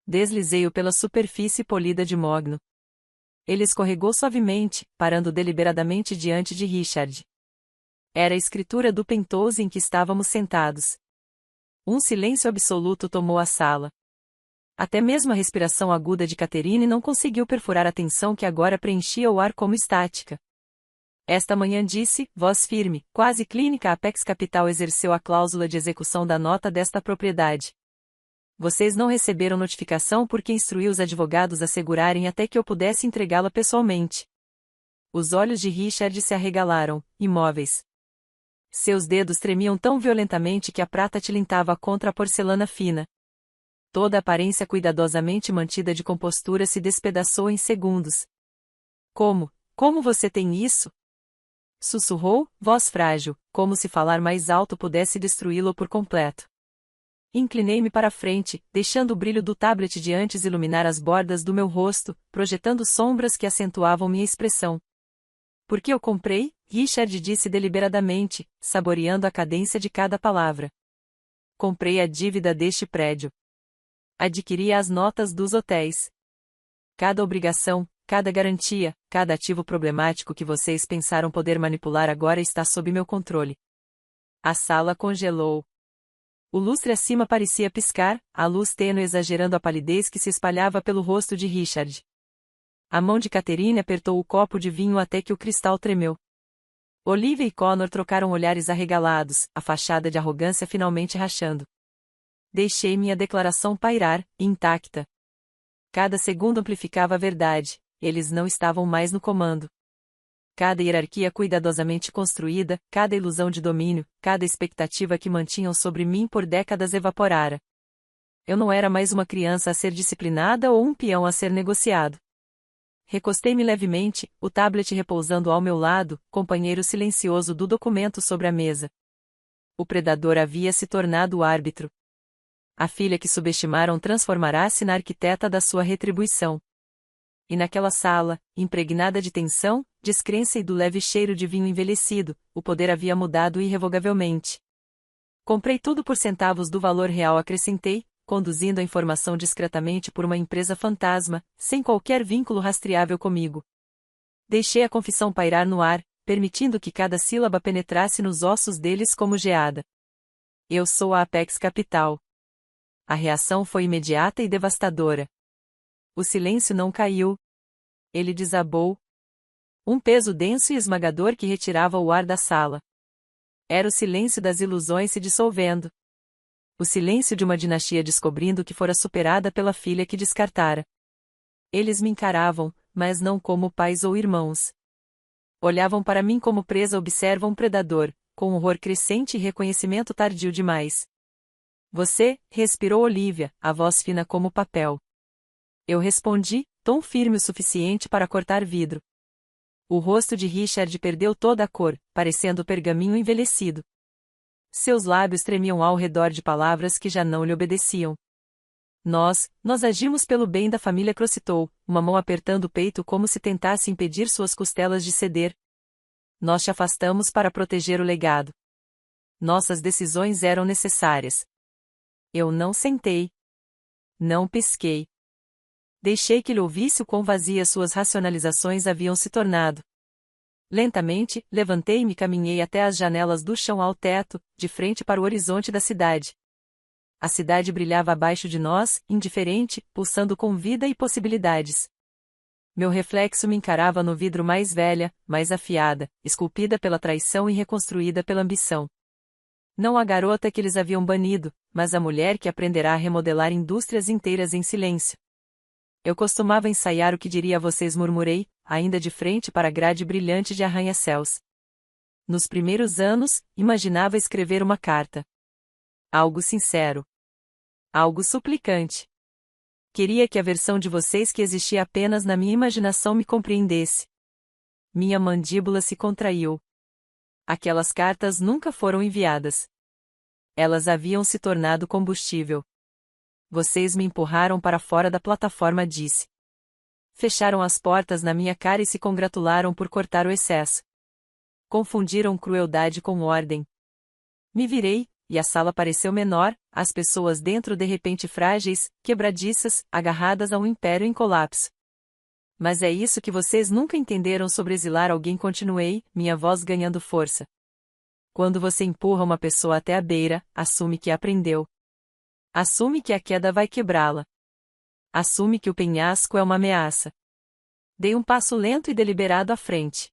Deslizei-o pela superfície polida de mogno. Ele escorregou suavemente, parando deliberadamente diante de Richard. Era a escritura do penthouse em que estávamos sentados. Um silêncio absoluto tomou a sala. Até mesmo a respiração aguda de Catherine não conseguiu perfurar a tensão que agora preenchia o ar como estática. Esta manhã disse, voz firme, quase clínica, a Apex Capital exerceu a cláusula de execução da nota desta propriedade. Vocês não receberam notificação porque instruí os advogados a segurarem até que eu pudesse entregá-la pessoalmente. Os olhos de Richard se arregalaram, imóveis. Seus dedos tremiam tão violentamente que a prata tilintava contra a porcelana fina. Toda a aparência cuidadosamente mantida de compostura se despedaçou em segundos. Como você tem isso? Sussurrou, voz frágil, como se falar mais alto pudesse destruí-lo por completo. Inclinei-me para a frente, deixando o brilho do tablet de antes iluminar as bordas do meu rosto, projetando sombras que acentuavam minha expressão. Por que eu comprei? Richard disse deliberadamente, saboreando a cadência de cada palavra. Comprei a dívida deste prédio. Adquiri as notas dos hotéis. Cada obrigação, cada garantia, cada ativo problemático que vocês pensaram poder manipular agora está sob meu controle. A sala congelou. O lustre acima parecia piscar, a luz tênue exagerando a palidez que se espalhava pelo rosto de Richard. A mão de Catherine apertou o copo de vinho até que o cristal tremeu. Olivia e Connor trocaram olhares arregalados, a fachada de arrogância finalmente rachando. Deixei minha declaração pairar, intacta. Cada segundo amplificava a verdade, eles não estavam mais no comando. Cada hierarquia cuidadosamente construída, cada ilusão de domínio, cada expectativa que mantinham sobre mim por décadas evaporara. Eu não era mais uma criança a ser disciplinada ou um peão a ser negociado. Recostei-me levemente, o tablet repousando ao meu lado, companheiro silencioso do documento sobre a mesa. O predador havia se tornado o árbitro. A filha que subestimaram transformará-se na arquiteta da sua retribuição. E naquela sala, impregnada de tensão, descrença e do leve cheiro de vinho envelhecido, o poder havia mudado irrevogavelmente. Comprei tudo por centavos do valor real, acrescentei, conduzindo a informação discretamente por uma empresa fantasma, sem qualquer vínculo rastreável comigo. Deixei a confissão pairar no ar, permitindo que cada sílaba penetrasse nos ossos deles como geada. Eu sou a Apex Capital. A reação foi imediata e devastadora. O silêncio não caiu. Ele desabou. Um peso denso e esmagador que retirava o ar da sala. Era o silêncio das ilusões se dissolvendo. O silêncio de uma dinastia descobrindo que fora superada pela filha que descartara. Eles me encaravam, mas não como pais ou irmãos. Olhavam para mim como presa observa um predador, com horror crescente e reconhecimento tardio demais. Você, respirou Olivia, a voz fina como papel. Eu respondi, tom firme o suficiente para cortar vidro. O rosto de Richard perdeu toda a cor, parecendo pergaminho envelhecido. Seus lábios tremiam ao redor de palavras que já não lhe obedeciam. Nós agimos pelo bem da família, crocitou, uma mão apertando o peito como se tentasse impedir suas costelas de ceder. Nós te afastamos para proteger o legado. Nossas decisões eram necessárias. Eu não sentei. Não pisquei. Deixei que lhe ouvisse o quão vazias suas racionalizações haviam se tornado. Lentamente, levantei-me e caminhei até as janelas do chão ao teto, de frente para o horizonte da cidade. A cidade brilhava abaixo de nós, indiferente, pulsando com vida e possibilidades. Meu reflexo me encarava no vidro, mais velha, mais afiada, esculpida pela traição e reconstruída pela ambição. Não a garota que eles haviam banido, mas a mulher que aprenderá a remodelar indústrias inteiras em silêncio. Eu costumava ensaiar o que diria a vocês, murmurei, ainda de frente para a grade brilhante de arranha-céus. Nos primeiros anos, imaginava escrever uma carta. Algo sincero. Algo suplicante. Queria que a versão de vocês que existia apenas na minha imaginação me compreendesse. Minha mandíbula se contraiu. Aquelas cartas nunca foram enviadas. Elas haviam se tornado combustível. Vocês me empurraram para fora da plataforma, disse. Fecharam as portas na minha cara e se congratularam por cortar o excesso. Confundiram crueldade com ordem. Me virei, e a sala pareceu menor, as pessoas dentro de repente frágeis, quebradiças, agarradas a um império em colapso. Mas é isso que vocês nunca entenderam sobre exilar alguém, continuei, minha voz ganhando força. Quando você empurra uma pessoa até a beira, assume que aprendeu. Assume que a queda vai quebrá-la. Assume que o penhasco é uma ameaça. Dei um passo lento e deliberado à frente.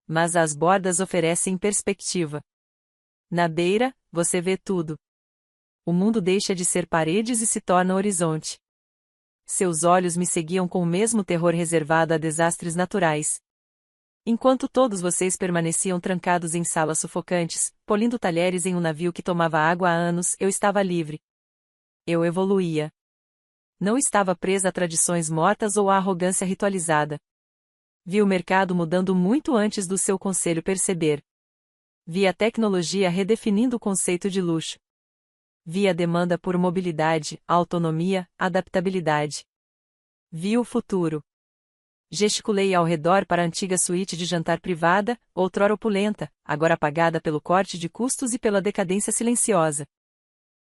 Mas as bordas oferecem perspectiva. Na beira, você vê tudo. O mundo deixa de ser paredes e se torna horizonte. Seus olhos me seguiam com o mesmo terror reservado a desastres naturais. Enquanto todos vocês permaneciam trancados em salas sufocantes, polindo talheres em um navio que tomava água há anos, eu estava livre. Eu evoluía. Não estava presa a tradições mortas ou à arrogância ritualizada. Vi o mercado mudando muito antes do seu conselho perceber. Vi a tecnologia redefinindo o conceito de luxo. Vi a demanda por mobilidade, autonomia, adaptabilidade. Vi o futuro. Gesticulei ao redor para a antiga suíte de jantar privada, outrora opulenta, agora apagada pelo corte de custos e pela decadência silenciosa.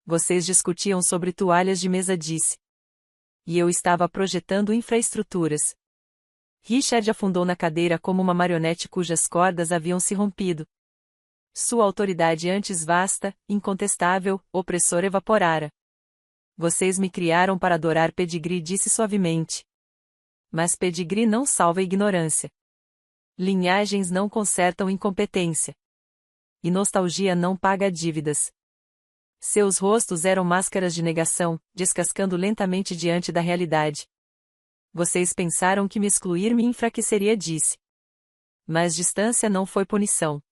Vocês discutiam sobre toalhas de mesa, disse. E eu estava projetando infraestruturas. Richard afundou na cadeira como uma marionete cujas cordas haviam se rompido. Sua autoridade antes vasta, incontestável, opressora evaporara. Vocês me criaram para adorar pedigree, disse suavemente. Mas pedigree não salva a ignorância. Linhagens não consertam incompetência. E nostalgia não paga dívidas. Seus rostos eram máscaras de negação, descascando lentamente diante da realidade. Vocês pensaram que me excluir me enfraqueceria, disse. Mas distância não foi punição.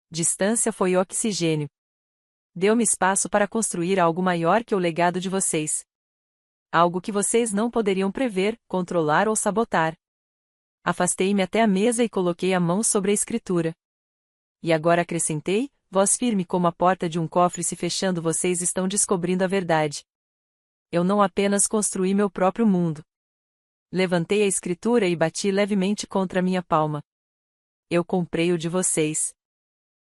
Distância foi oxigênio. Deu-me espaço para construir algo maior que o legado de vocês. Algo que vocês não poderiam prever, controlar ou sabotar. Afastei-me até a mesa e coloquei a mão sobre a escritura. E agora acrescentei, voz firme como a porta de um cofre se fechando, vocês estão descobrindo a verdade. Eu não apenas construí meu próprio mundo. Levantei a escritura e bati levemente contra minha palma. Eu comprei o de vocês.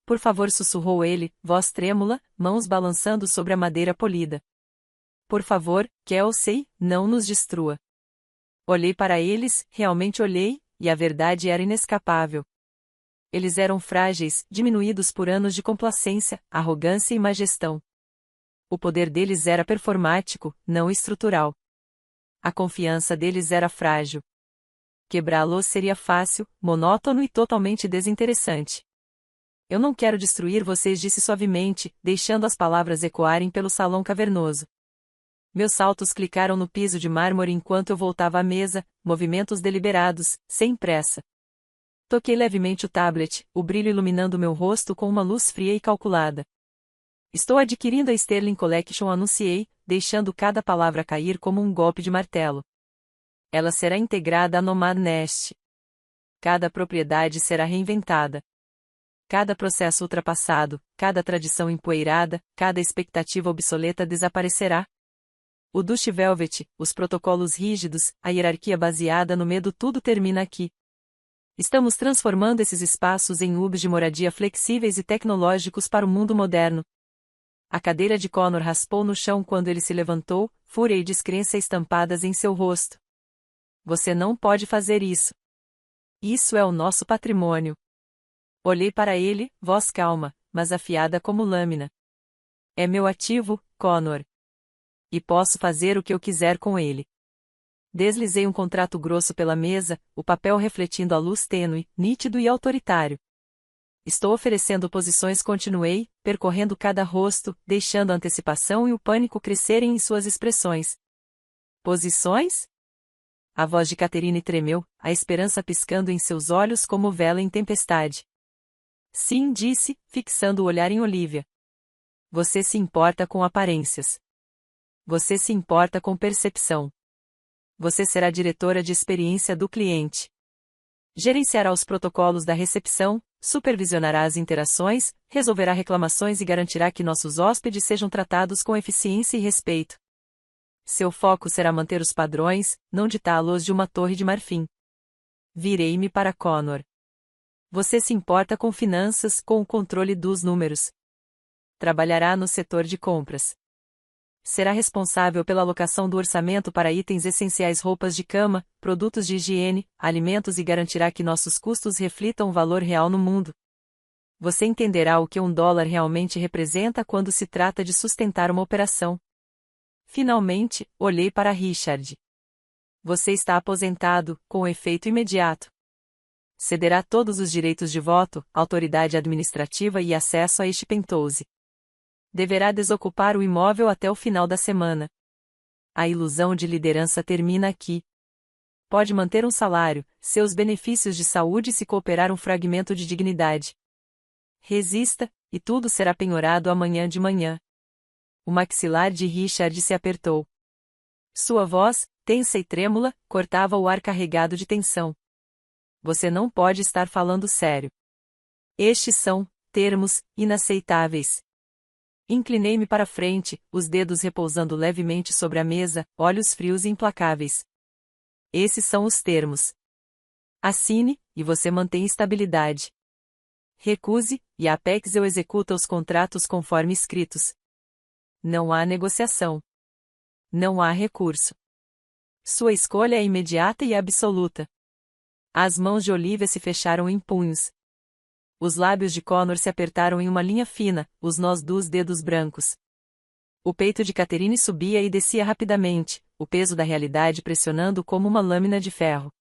Por favor, sussurrou ele, voz trêmula, mãos balançando sobre a madeira polida. Por favor, Kelsey, não nos destrua. Olhei para eles, realmente olhei, e a verdade era inescapável. Eles eram frágeis, diminuídos por anos de complacência, arrogância e má gestão. O poder deles era performático, não estrutural. A confiança deles era frágil. Quebrá-los seria fácil, monótono e totalmente desinteressante. Eu não quero destruir vocês, disse suavemente, deixando as palavras ecoarem pelo salão cavernoso. Meus saltos clicaram no piso de mármore enquanto eu voltava à mesa, movimentos deliberados, sem pressa. Toquei levemente o tablet, o brilho iluminando meu rosto com uma luz fria e calculada. Estou adquirindo a Sterling Collection, anunciei, deixando cada palavra cair como um golpe de martelo. Ela será integrada a Nomad Nest. Cada propriedade será reinventada. Cada processo ultrapassado, cada tradição empoeirada, cada expectativa obsoleta desaparecerá. O Dutch Velvet, os protocolos rígidos, a hierarquia baseada no medo, tudo termina aqui. Estamos transformando esses espaços em hubs de moradia flexíveis e tecnológicos para o mundo moderno. A cadeira de Connor raspou no chão quando ele se levantou, fúria e descrença estampadas em seu rosto. Você não pode fazer isso. Isso é o nosso patrimônio. Olhei para ele, voz calma, mas afiada como lâmina. É meu ativo, Connor. E posso fazer o que eu quiser com ele. Deslizei um contrato grosso pela mesa, o papel refletindo a luz tênue, nítido e autoritário. Estou oferecendo posições, continuei, percorrendo cada rosto, deixando a antecipação e o pânico crescerem em suas expressões. Posições? A voz de Catherine tremeu, a esperança piscando em seus olhos como vela em tempestade. Sim, disse, fixando o olhar em Olivia. Você se importa com aparências. Você se importa com percepção. Você será diretora de experiência do cliente. Gerenciará os protocolos da recepção, supervisionará as interações, resolverá reclamações e garantirá que nossos hóspedes sejam tratados com eficiência e respeito. Seu foco será manter os padrões, não ditá-los de uma torre de marfim. Virei-me para Connor. Você se importa com finanças, com o controle dos números. Trabalhará no setor de compras. Será responsável pela alocação do orçamento para itens essenciais, roupas de cama, produtos de higiene, alimentos e garantirá que nossos custos reflitam o valor real no mundo. Você entenderá o que $1 realmente representa quando se trata de sustentar uma operação. Finalmente, olhei para Richard. Você está aposentado, com efeito imediato. Cederá todos os direitos de voto, autoridade administrativa e acesso a este penthouse. Deverá desocupar o imóvel até o final da semana. A ilusão de liderança termina aqui. Pode manter um salário, seus benefícios de saúde se cooperar um fragmento de dignidade. Resista, e tudo será penhorado amanhã de manhã. O maxilar de Richard se apertou. Sua voz, tensa e trêmula, cortava o ar carregado de tensão. Você não pode estar falando sério. Estes são termos inaceitáveis. Inclinei-me para frente, os dedos repousando levemente sobre a mesa, olhos frios e implacáveis. Esses são os termos. Assine, e você mantém estabilidade. Recuse, e a Apex eu executa os contratos conforme escritos. Não há negociação. Não há recurso. Sua escolha é imediata e absoluta. As mãos de Olivia se fecharam em punhos. Os lábios de Connor se apertaram em uma linha fina, os nós dos dedos brancos. O peito de Catherine subia e descia rapidamente, o peso da realidade pressionando como uma lâmina de ferro.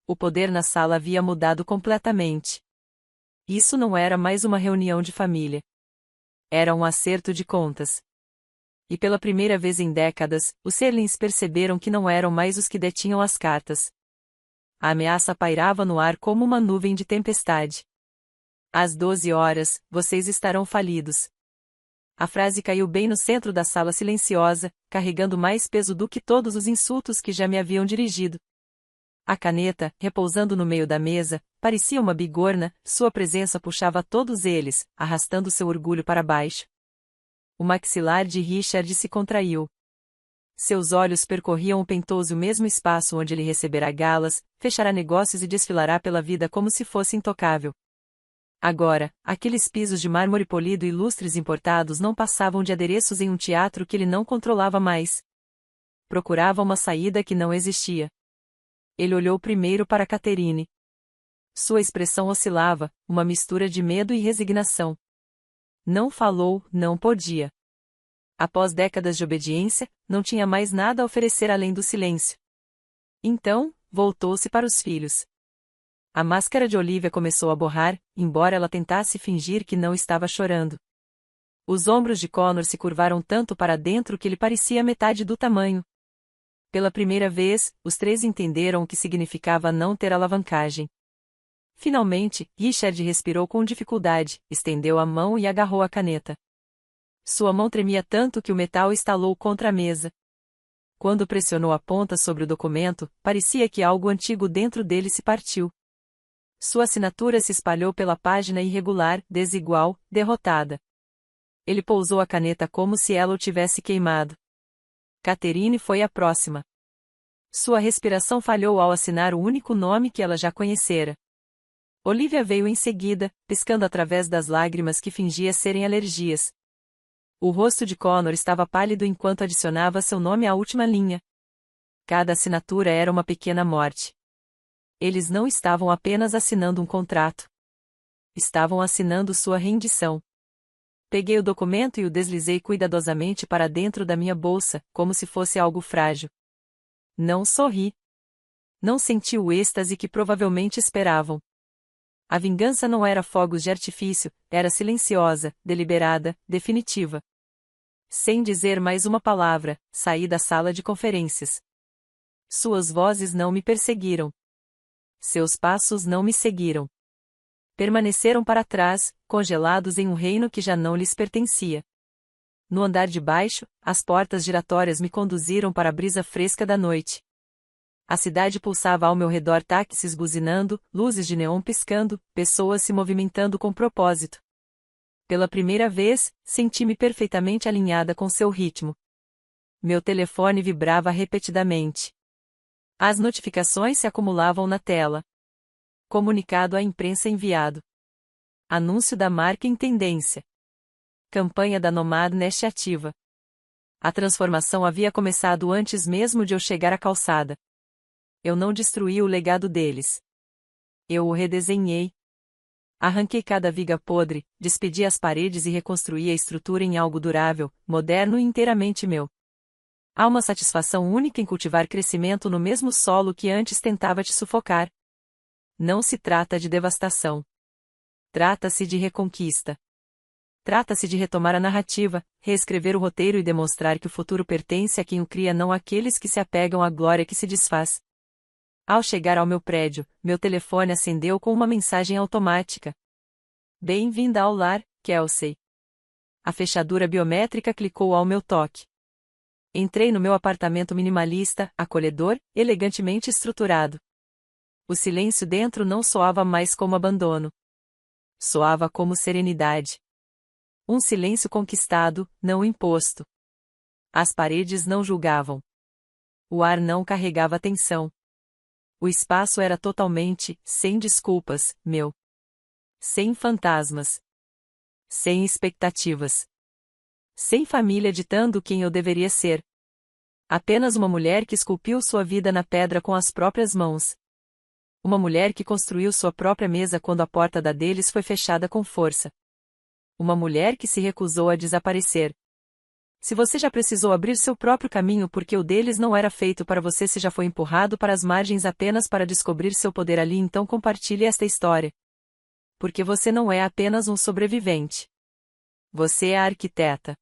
O poder na sala havia mudado completamente. Isso não era mais uma reunião de família. Era um acerto de contas. E pela primeira vez em décadas, os Serlings perceberam que não eram mais os que detinham as cartas. A ameaça pairava no ar como uma nuvem de tempestade. Às 12 horas, vocês estarão falidos. A frase caiu bem no centro da sala silenciosa, carregando mais peso do que todos os insultos que já me haviam dirigido. A caneta, repousando no meio da mesa, parecia uma bigorna, sua presença puxava todos eles, arrastando seu orgulho para baixo. O maxilar de Richard se contraiu. Seus olhos percorriam o pentoso mesmo espaço onde ele receberá galas, fechará negócios e desfilará pela vida como se fosse intocável. Agora, aqueles pisos de mármore polido e lustres importados não passavam de adereços em um teatro que ele não controlava mais. Procurava uma saída que não existia. Ele olhou primeiro para Catherine. Sua expressão oscilava, uma mistura de medo e resignação. Não falou, não podia. Após décadas de obediência, não tinha mais nada a oferecer além do silêncio. Então, voltou-se para os filhos. A máscara de Olivia começou a borrar, embora ela tentasse fingir que não estava chorando. Os ombros de Connor se curvaram tanto para dentro que ele parecia metade do tamanho. Pela primeira vez, os três entenderam o que significava não ter alavancagem. Finalmente, Richard respirou com dificuldade, estendeu a mão e agarrou a caneta. Sua mão tremia tanto que o metal estalou contra a mesa. Quando pressionou a ponta sobre o documento, parecia que algo antigo dentro dele se partiu. Sua assinatura se espalhou pela página irregular, desigual, derrotada. Ele pousou a caneta como se ela o tivesse queimado. Catherine foi a próxima. Sua respiração falhou ao assinar o único nome que ela já conhecera. Olivia veio em seguida, piscando através das lágrimas que fingia serem alergias. O rosto de Connor estava pálido enquanto adicionava seu nome à última linha. Cada assinatura era uma pequena morte. Eles não estavam apenas assinando um contrato. Estavam assinando sua rendição. Peguei o documento e o deslizei cuidadosamente para dentro da minha bolsa, como se fosse algo frágil. Não sorri. Não senti o êxtase que provavelmente esperavam. A vingança não era fogos de artifício, era silenciosa, deliberada, definitiva. Sem dizer mais uma palavra, saí da sala de conferências. Suas vozes não me perseguiram. Seus passos não me seguiram. Permaneceram para trás, congelados em um reino que já não lhes pertencia. No andar de baixo, as portas giratórias me conduziram para a brisa fresca da noite. A cidade pulsava ao meu redor, táxis buzinando, luzes de neon piscando, pessoas se movimentando com propósito. Pela primeira vez, senti-me perfeitamente alinhada com seu ritmo. Meu telefone vibrava repetidamente. As notificações se acumulavam na tela. Comunicado à imprensa enviado. Anúncio da marca em tendência. Campanha da Nomad Nest ativa. A transformação havia começado antes mesmo de eu chegar à calçada. Eu não destruí o legado deles. Eu o redesenhei. Arranquei cada viga podre, despedi as paredes e reconstruí a estrutura em algo durável, moderno e inteiramente meu. Há uma satisfação única em cultivar crescimento no mesmo solo que antes tentava te sufocar. Não se trata de devastação. Trata-se de reconquista. Trata-se de retomar a narrativa, reescrever o roteiro e demonstrar que o futuro pertence a quem o cria, não àqueles que se apegam à glória que se desfaz. Ao chegar ao meu prédio, meu telefone acendeu com uma mensagem automática. Bem-vinda ao lar, Kelsey. A fechadura biométrica clicou ao meu toque. Entrei no meu apartamento minimalista, acolhedor, elegantemente estruturado. O silêncio dentro não soava mais como abandono. Soava como serenidade. Um silêncio conquistado, não imposto. As paredes não julgavam. O ar não carregava tensão. O espaço era totalmente, sem desculpas, meu. Sem fantasmas. Sem expectativas. Sem família ditando quem eu deveria ser. Apenas uma mulher que esculpiu sua vida na pedra com as próprias mãos. Uma mulher que construiu sua própria mesa quando a porta da deles foi fechada com força. Uma mulher que se recusou a desaparecer. Se você já precisou abrir seu próprio caminho porque o deles não era feito para você, se já foi empurrado para as margens apenas para descobrir seu poder ali, então compartilhe esta história. Porque você não é apenas um sobrevivente. Você é a arquiteta.